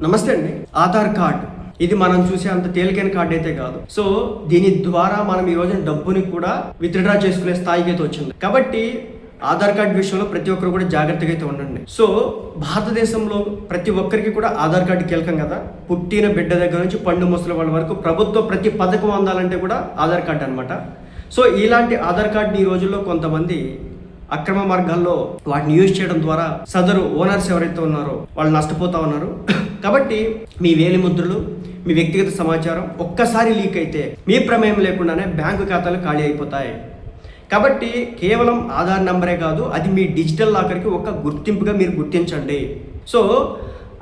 నమస్తే అండి. ఆధార్ కార్డ్ ఇది మనం చూసే అంత తేలికైన కార్డ్ అయితే కాదు. సో దీని ద్వారా మనం ఈ రోజున డబ్బుని కూడా విత్డ్రా చేసుకునే స్థాయికి అయితే వచ్చింది. కాబట్టి ఆధార్ కార్డ్ విషయంలో ప్రతి ఒక్కరు కూడా జాగ్రత్తగా అయితే ఉండండి. సో భారతదేశంలో ప్రతి ఒక్కరికి కూడా ఆధార్ కార్డు కీలకం కదా. పుట్టిన బిడ్డ దగ్గర నుంచి పండు ముసలి వాళ్ళ వరకు ప్రభుత్వ ప్రతి పథకం అందాలంటే కూడా ఆధార్ కార్డు అనమాట. సో ఇలాంటి ఆధార్ కార్డుని ఈ రోజుల్లో కొంతమంది అక్రమ మార్గాల్లో వాటిని యూజ్ చేయడం ద్వారా సదరు ఓనర్స్ ఎవరైతే ఉన్నారో వాళ్ళు నష్టపోతా ఉన్నారు. కాబట్టి మీ వేలి ముద్రలు, మీ వ్యక్తిగత సమాచారం ఒక్కసారి లీక్ అయితే మీ ప్రమేయం లేకుండానే బ్యాంకు ఖాతాలు ఖాళీ అయిపోతాయి. కాబట్టి కేవలం ఆధార్ నెంబరే కాదు, అది మీ డిజిటల్ లాకర్కి ఒక గుర్తింపుగా మీరు గుర్తించండి. సో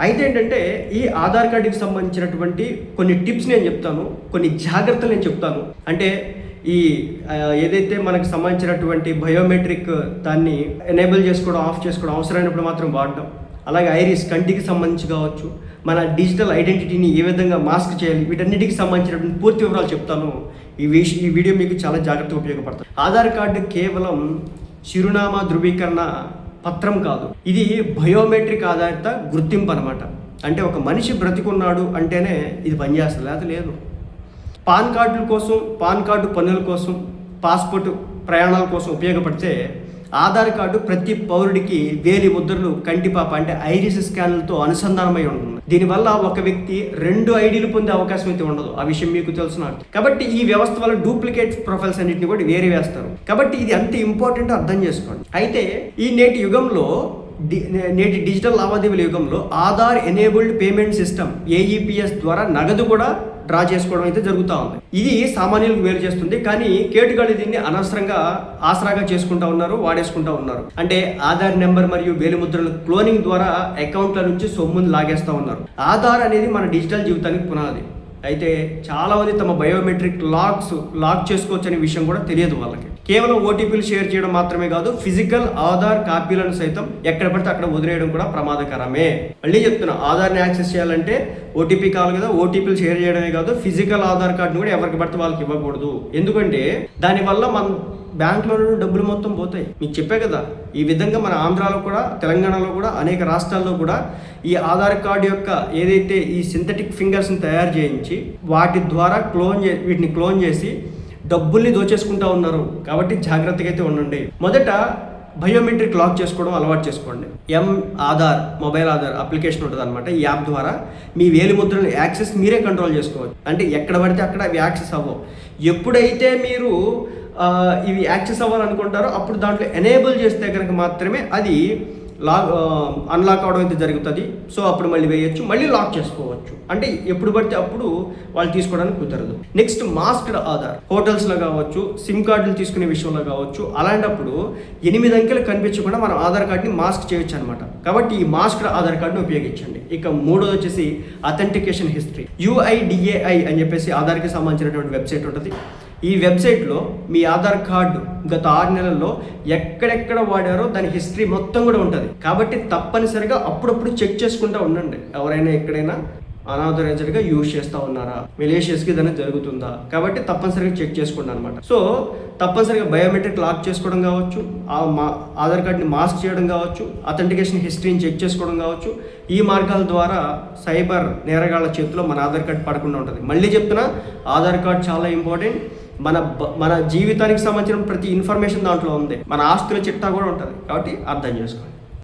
అయితే ఏంటంటే ఈ ఆధార్ కార్డుకి సంబంధించినటువంటి కొన్ని టిప్స్ నేను చెప్తాను, కొన్ని జాగ్రత్తలు నేను చెప్తాను. అంటే ఈ ఏదైతే మనకు సంబంధించినటువంటి బయోమెట్రిక్ దాన్ని ఎనేబుల్ చేసుకోవడం, ఆఫ్ చేసుకోవడం, అవసరమైనప్పుడు మాత్రం వాడడం, అలాగే ఐరిస్ కంటికి సంబంధించి కావచ్చు, మన డిజిటల్ ఐడెంటిటీని ఏ విధంగా మాస్క్ చేయాలి, వీటన్నిటికి సంబంధించినటువంటి పూర్తి వివరాలు చెప్తాను. ఈ వీడియో మీకు చాలా జాగ్రత్తగా ఉపయోగపడుతుంది. ఆధార్ కార్డు కేవలం చిరునామా ధృవీకరణ పత్రం కాదు, ఇది బయోమెట్రిక్ ఆధారిత గుర్తింపు అనమాట. అంటే ఒక మనిషి బ్రతికున్నాడు అంటేనే ఇది పనిచేస్తుంది, లేదా లేదు. పాన్ కార్డుల కోసం, పాన్ కార్డు పన్నుల కోసం, పాస్పోర్ట్ ప్రయాణాల కోసం ఉపయోగపడితే ఆధార్ కార్డు ప్రతి పౌరుడికి వేలి ముద్రలు, కంటిపాప అంటే ఐరిస్ స్కాన్లతో అనుసంధానమై ఉంటుంది. దీనివల్ల ఒక వ్యక్తి 2 ఐడీలు పొందే అవకాశం అయితే ఉండదు. ఆ విషయం మీకు తెలుసునా? కాబట్టి ఈ వ్యవస్థ వల్ల డూప్లికేట్ ప్రొఫైల్స్ అన్నింటినీ కూడా వేరే వేస్తారు. కాబట్టి ఇది అంత ఇంపార్టెంట్, అర్థం చేసుకోండి. అయితే ఈ నేటి యుగంలో, నేటి డిజిటల్ లావాదేవీల యుగంలో Aadhaar enabled payment system AEPS ద్వారా నగదు కూడా డ్రా చేసుకోవడం అయితే జరుగుతూ ఉంది. ఇది సామాన్యులకు వేరు చేస్తుంది, కానీ కేటుగాళ్ళు దీన్ని అనవసరంగా ఆసరాగా చేసుకుంటా ఉన్నారు, వాడేసుకుంటా ఉన్నారు. అంటే ఆధార్ నెంబర్ మరియు వేలిముద్రల క్లోనింగ్ ద్వారా అకౌంట్ల నుంచి సొమ్ముని లాగేస్తూ ఉన్నారు. ఆధార్ అనేది మన డిజిటల్ జీవితానికి పునాది. అయితే చాలా మంది తమ బయోమెట్రిక్ లాక్ చేసుకోవచ్చు అనే విషయం కూడా తెలియదు వాళ్ళకి. కేవలం ఓటీపీలు షేర్ చేయడం మాత్రమే కాదు, ఫిజికల్ ఆధార్ కాపీలను సైతం ఎక్కడ పడితే అక్కడ వదిలేయడం కూడా ప్రమాదకరమే. మళ్ళీ చెప్తున్నా, ఆధార్ని యాక్సెస్ చేయాలంటే ఓటీపీ కావాలి కదా. ఓటీపీలు షేర్ చేయడమే కాదు, ఫిజికల్ ఆధార్ కార్డును కూడా ఎవరికి పడితే వాళ్ళకి ఇవ్వకూడదు. ఎందుకంటే దానివల్ల మన బ్యాంకులో డబ్బులు మొత్తం పోతాయి. మీకు చెప్పే కదా, ఈ విధంగా మన ఆంధ్రాలో కూడా, తెలంగాణలో కూడా, అనేక రాష్ట్రాల్లో కూడా ఈ ఆధార్ కార్డు యొక్క ఏదైతే ఈ సింథటిక్ ఫింగర్స్ని తయారు చేయించి వాటి ద్వారా వీటిని క్లోన్ చేసి డబ్బుల్ని దోచేసుకుంటా ఉన్నారు. కాబట్టి జాగ్రత్తగా అయితే ఉండండి. మొదట బయోమెట్రిక్ లాక్ చేసుకోవడం అలవాటు చేసుకోండి. ఆధార్ మొబైల్ ఆధార్ అప్లికేషన్ ఉంటుంది అనమాట. ఈ యాప్ ద్వారా మీ వేలి ముద్రలను యాక్సెస్ మీరే కంట్రోల్ చేసుకోవచ్చు. అంటే ఎక్కడ పడితే అక్కడ అవి యాక్సెస్ అవ్వవు. ఎప్పుడైతే మీరు ఇవి యాక్సెస్ అవ్వాలనుకుంటారో అప్పుడు దాంట్లో ఎనేబుల్ చేస్తే కనుక మాత్రమే అది అన్లాక్ అవడం అయితే జరుగుతుంది. సో అప్పుడు మళ్ళీ వేయచ్చు, మళ్ళీ లాక్ చేసుకోవచ్చు. అంటే ఎప్పుడు పడితే అప్పుడు వాళ్ళు తీసుకోవడానికి కుదరదు. నెక్స్ట్ మాస్క్డ్ ఆధార్, హోటల్స్లో కావచ్చు, సిమ్ కార్డులు తీసుకునే విషయంలో కావచ్చు, అలాంటప్పుడు 8 అంకెలు కనిపించకుండా మనం ఆధార్ కార్డుని మాస్క్ చేయొచ్చు అనమాట. కాబట్టి ఈ మాస్క్డ్ ఆధార్ కార్డుని ఉపయోగించండి. ఇక మూడోది వచ్చేసి అథెంటికేషన్ హిస్టరీ. UIDAI అని చెప్పేసి ఆధార్కి సంబంధించినటువంటి వెబ్సైట్ ఉంటుంది. ఈ వెబ్సైట్లో మీ ఆధార్ కార్డు గత 6 నెలల్లో ఎక్కడెక్కడ వాడారో దాని హిస్టరీ మొత్తం కూడా ఉంటుంది. కాబట్టి తప్పనిసరిగా అప్పుడప్పుడు చెక్ చేసుకుంటూ ఉండండి. ఎవరైనా ఎక్కడైనా అనాథరైజ్డ్గా యూజ్ చేస్తూ ఉన్నారా, మెలేషియస్కి ఏదైనా జరుగుతుందా. కాబట్టి తప్పనిసరిగా చెక్ చేసుకోండి అనమాట. సో తప్పనిసరిగా బయోమెట్రిక్ లాక్ చేసుకోవడం కావచ్చు, ఆధార్ కార్డ్ని మాస్క్ చేయడం కావచ్చు, అథెంటికేషన్ హిస్టరీని చెక్ చేసుకోవడం కావచ్చు. ఈ మార్గాల ద్వారా సైబర్ నేరగాళ్ల చేతిలో మన ఆధార్ కార్డ్ పడకుండా ఉంటుంది. మళ్ళీ చెప్తున్నా, ఆధార్ కార్డ్ చాలా ఇంపార్టెంట్. మన జీవితానికి సంబంధించిన ప్రతి ఇన్ఫర్మేషన్ దాంట్లో ఉంది. మన ఆస్తుల చిట్టా కూడా ఉంటుంది. కాబట్టి అర్థం చేసుకోండి.